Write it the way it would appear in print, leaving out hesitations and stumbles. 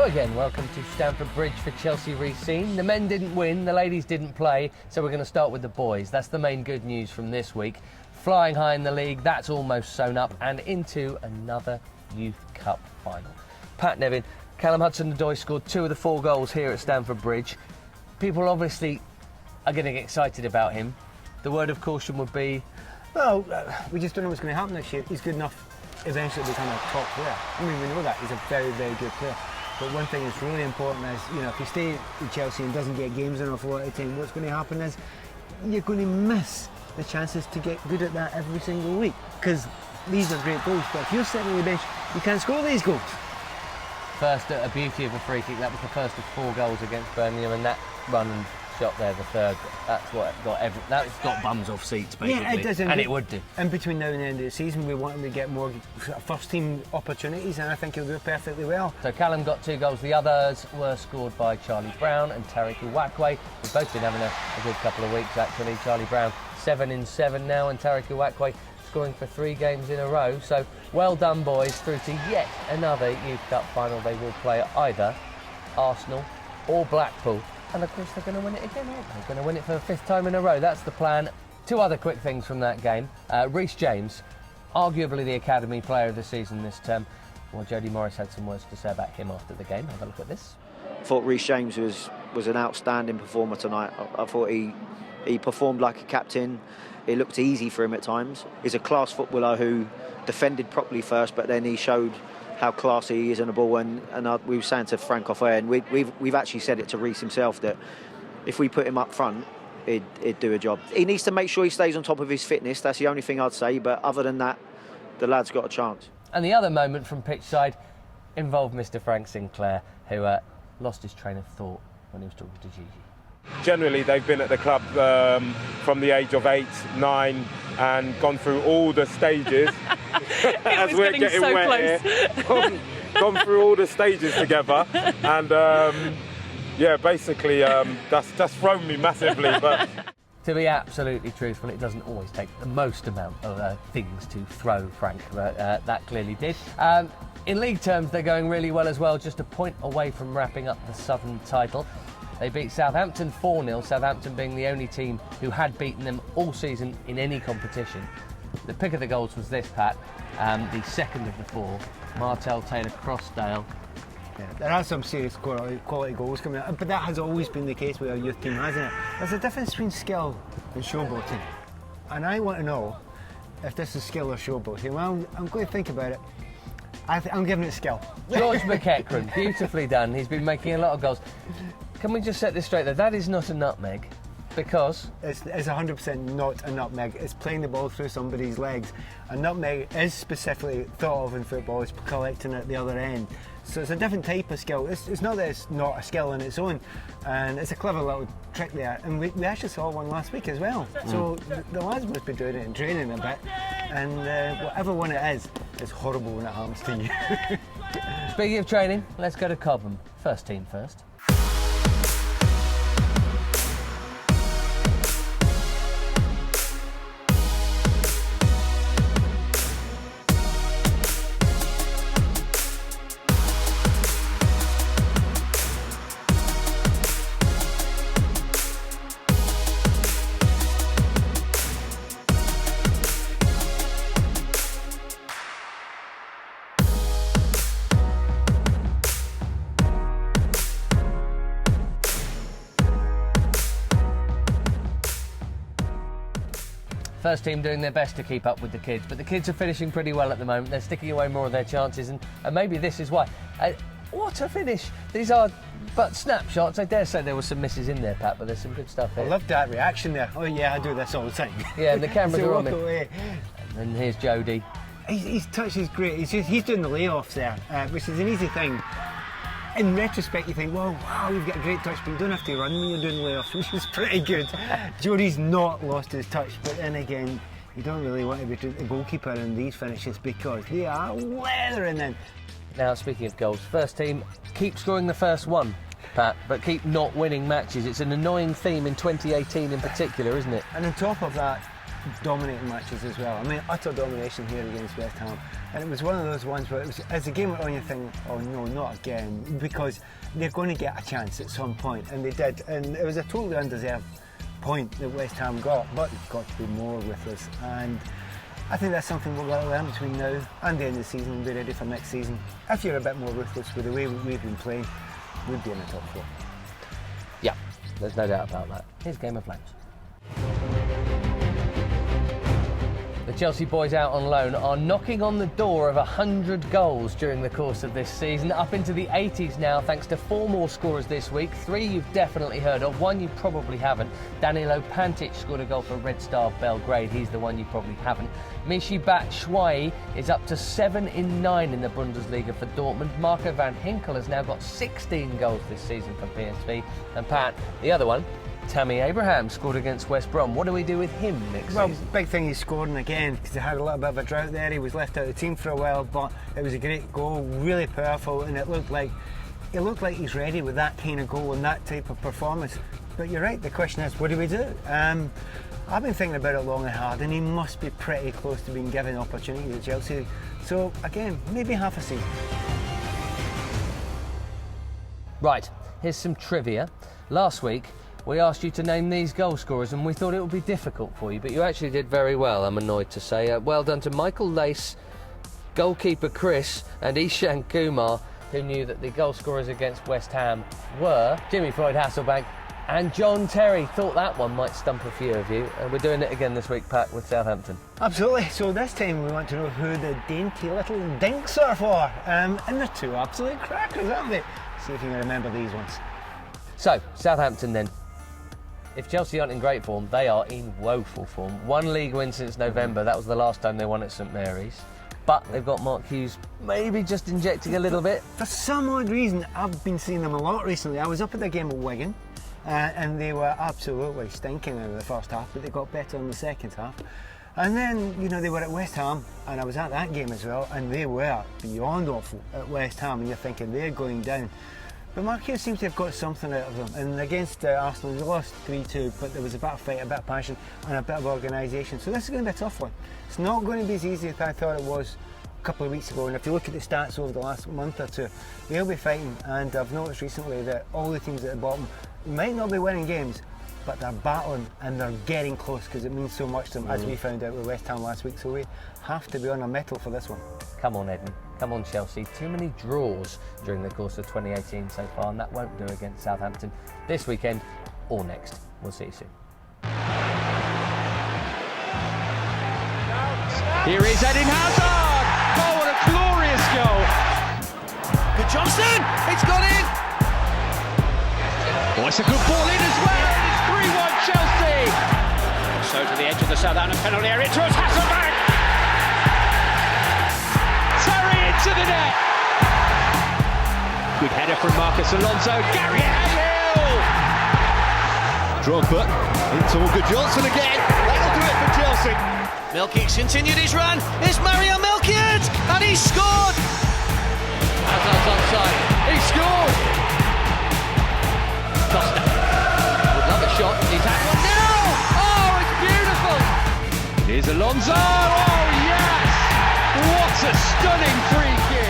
again, welcome to Stamford Bridge for Chelsea Racine. The men didn't win, the ladies didn't play, so we're going to start with the boys. That's the main good news from this week. Flying high in the league, that's almost sewn up, and into another Youth Cup final. Pat Nevin, Callum HudsonOdoi scored 2 of the 4 goals here at Stamford Bridge. People obviously are getting excited about him. The word of caution would be... Well, we just don't know what's going to happen this year. He's good enough eventually to become a top player. I mean, we know that. He's a very, very good player. But one thing that's really important is, you know, if he stays in Chelsea and doesn't get games enough a lot of the time, what's going to happen is you're going to miss the chances to get good at that every single week. Because these are great goals, but if you're sitting on the bench, you can't score these goals. First, a beauty of a free kick. That was the first of 4 goals against Birmingham, and that run and shot there, the third, that's what that's got bums off seats, basically. Yeah, it does. And it would do. In between now and the end of the season, we want him to get more first team opportunities, and I think he'll do it perfectly well. So Callum got 2 goals. The others were scored by Charlie Brown and Tariq Uwakwe. We've both been having a good couple of weeks, actually. Charlie Brown 7 in 7 now, and Tariq Uwakwe scoring for 3 games in a row. So well done, boys, through to yet another Youth Cup final. They will play at either Arsenal or Blackpool. And of course they're going to win it again, aren't they? They're going to win it for the 5th time in a row. That's the plan. 2 other quick things from that game. Reece James, arguably the Academy Player of the Season this term. Well, Jody Morris had some words to say about him after the game. Have a look at this. I thought Reece James was an outstanding performer tonight. I thought he performed like a captain. It looked easy for him at times. He's a class footballer who defended properly first, but then he showed how classy he is on the ball, and we were saying to Frank off air, and we've actually said it to Reece himself, that if we put him up front, he'd do a job. He needs to make sure he stays on top of his fitness. That's the only thing I'd say, but other than that, the lad's got a chance. And the other moment from pitch side involved Mr. Frank Sinclair, who lost his train of thought when he was talking to Gigi. Generally, they've been at the club from the age of 8, 9, and gone through all the stages. As we're getting so wet here, gone through all the stages together, and basically that's thrown me massively. But to be absolutely truthful, it doesn't always take the most amount of things to throw Frank, but that clearly did. In league terms, they're going really well as well, just a point away from wrapping up the Southern title. They beat Southampton 4-0, Southampton being the only team who had beaten them all season in any competition. The pick of the goals was this, Pat, the second of the 4, Martel Taylor Crossdale. Yeah, there are some serious quality goals coming out, but that has always been the case with our youth team, hasn't it? There's a difference between skill and showboating, and I want to know if this is skill or showboating. Well, I'm going to think about it. I'm giving it skill. George McEachran, beautifully done. He's been making a lot of goals. Can we just set this straight though? That is not a nutmeg, because... It's 100% not a nutmeg. It's playing the ball through somebody's legs. A nutmeg is specifically thought of in football as collecting at the other end. So it's a different type of skill. It's not that it's not a skill on its own, and it's a clever little trick there. And we actually saw one last week as well. So the lads must be doing it in training a bit, and whatever one it is, it's horrible when it happens to you. Speaking of training, let's go to Cobham. First team first. First team doing their best to keep up with the kids, but the kids are finishing pretty well at the moment. They're sticking away more of their chances, and maybe this is why. What a finish! These are but snapshots. I dare say there were some misses in there, Pat, but there's some good stuff here. I loved that reaction there. Oh yeah, I do this all the time. Yeah, and the cameras so are on me. Away. And here's Jody. His touch is great. He's doing the layoffs there, which is an easy thing. In retrospect, you think, well, wow, you've got a great touch, but you don't have to run when you're doing layoffs, which is pretty good. Jody's not lost his touch, but then again, you don't really want to be the goalkeeper in these finishes because they are leathering in. Now, speaking of goals, first team keep scoring the first one, Pat, but keep not winning matches. It's an annoying theme in 2018 in particular, isn't it? And on top of that, dominating matches as well. I mean, utter domination here against West Ham. And it was one of those ones where it was, as the game went on, you think, oh no, not again, because they're going to get a chance at some point, and they did. And it was a totally undeserved point that West Ham got, but you've got to be more with us. And I think that's something we've got to learn between now and the end of the season and be ready for next season. If you're a bit more ruthless with the way we've been playing, we'd be in the top 4. Yeah, there's no doubt about that. Here's Game of Flames. The Chelsea boys out on loan are knocking on the door of 100 goals during the course of this season, up into the 80s now thanks to 4 more scorers this week. 3 you've definitely heard of, 1 you probably haven't. Danilo Pantic scored a goal for Red Star Belgrade, he's the one you probably haven't. Michy Batshuayi is up to 7 in 9 in the Bundesliga for Dortmund. Marco van Ginkel has now got 16 goals this season for PSV. And Pat, the other one, Tammy Abraham scored against West Brom. What do we do with him next season? Well, big thing he's scoring again, because he had a little bit of a drought there. He was left out of the team for a while, but it was a great goal, really powerful, and it looked like he's ready with that kind of goal and that type of performance. But you're right, the question is, what do we do? I've been thinking about it long and hard, and he must be pretty close to being given opportunity at Chelsea. So again, maybe half a season. Right, here's some trivia. Last week, we asked you to name these goal scorers, and we thought it would be difficult for you, but you actually did very well, I'm annoyed to say. Well done to Michael Lace, goalkeeper Chris, and Ishan Kumar, who knew that the goal scorers against West Ham were Jimmy Floyd Hasselbank and John Terry. Thought that one might stump a few of you, and we're doing it again this week, Pat, with Southampton. Absolutely. So this time we want to know who the dainty little dinks are for. And they're 2 absolute crackers, aren't they? See if you can remember these ones. So, Southampton then. If Chelsea aren't in great form, they are in woeful form. 1 league win since November. That was the last time they won at St Mary's. But they've got Mark Hughes maybe just injecting a little bit. For some odd reason, I've been seeing them a lot recently. I was up at the game at Wigan, and they were absolutely stinking in the first half, but they got better in the second half. And then, you know, they were at West Ham, and I was at that game as well, and they were beyond awful at West Ham, and you're thinking they're going down. But Mark Hughes seems to have got something out of them. And against Arsenal, they lost 3-2, but there was a bit of fight, a bit of passion, and a bit of organisation. So this is going to be a tough one. It's not going to be as easy as I thought it was a couple of weeks ago. And if you look at the stats over the last month or two, they'll be fighting. And I've noticed recently that all the teams at the bottom might not be winning games, but they're battling and they're getting close because it means so much to them, as we found out with West Ham last week. So we have to be on our mettle for this one. Come on, Edmund. Come on, Chelsea. Too many draws during the course of 2018 so far, and that won't do against Southampton this weekend or next. We'll see you soon. Here is Eden Hazard! Oh, what a glorious goal! Good Johnson! It's gone in! Oh, it's a good ball in as well! It's 3-1 Chelsea! So to the edge of the Southampton penalty area towards Hasselbank! To the net. Good header from Marcus Alonso. Gary Cahill. Drogba into Good Johnson again. That'll do it for Chelsea. Milkic's continued his run. It's Mario Milkic, and he scored. Hazard's onside. He scored. Costa would love a shot. He's had one now. Oh, it's beautiful. Here's Alonso. Oh yes. What a stunning free kick!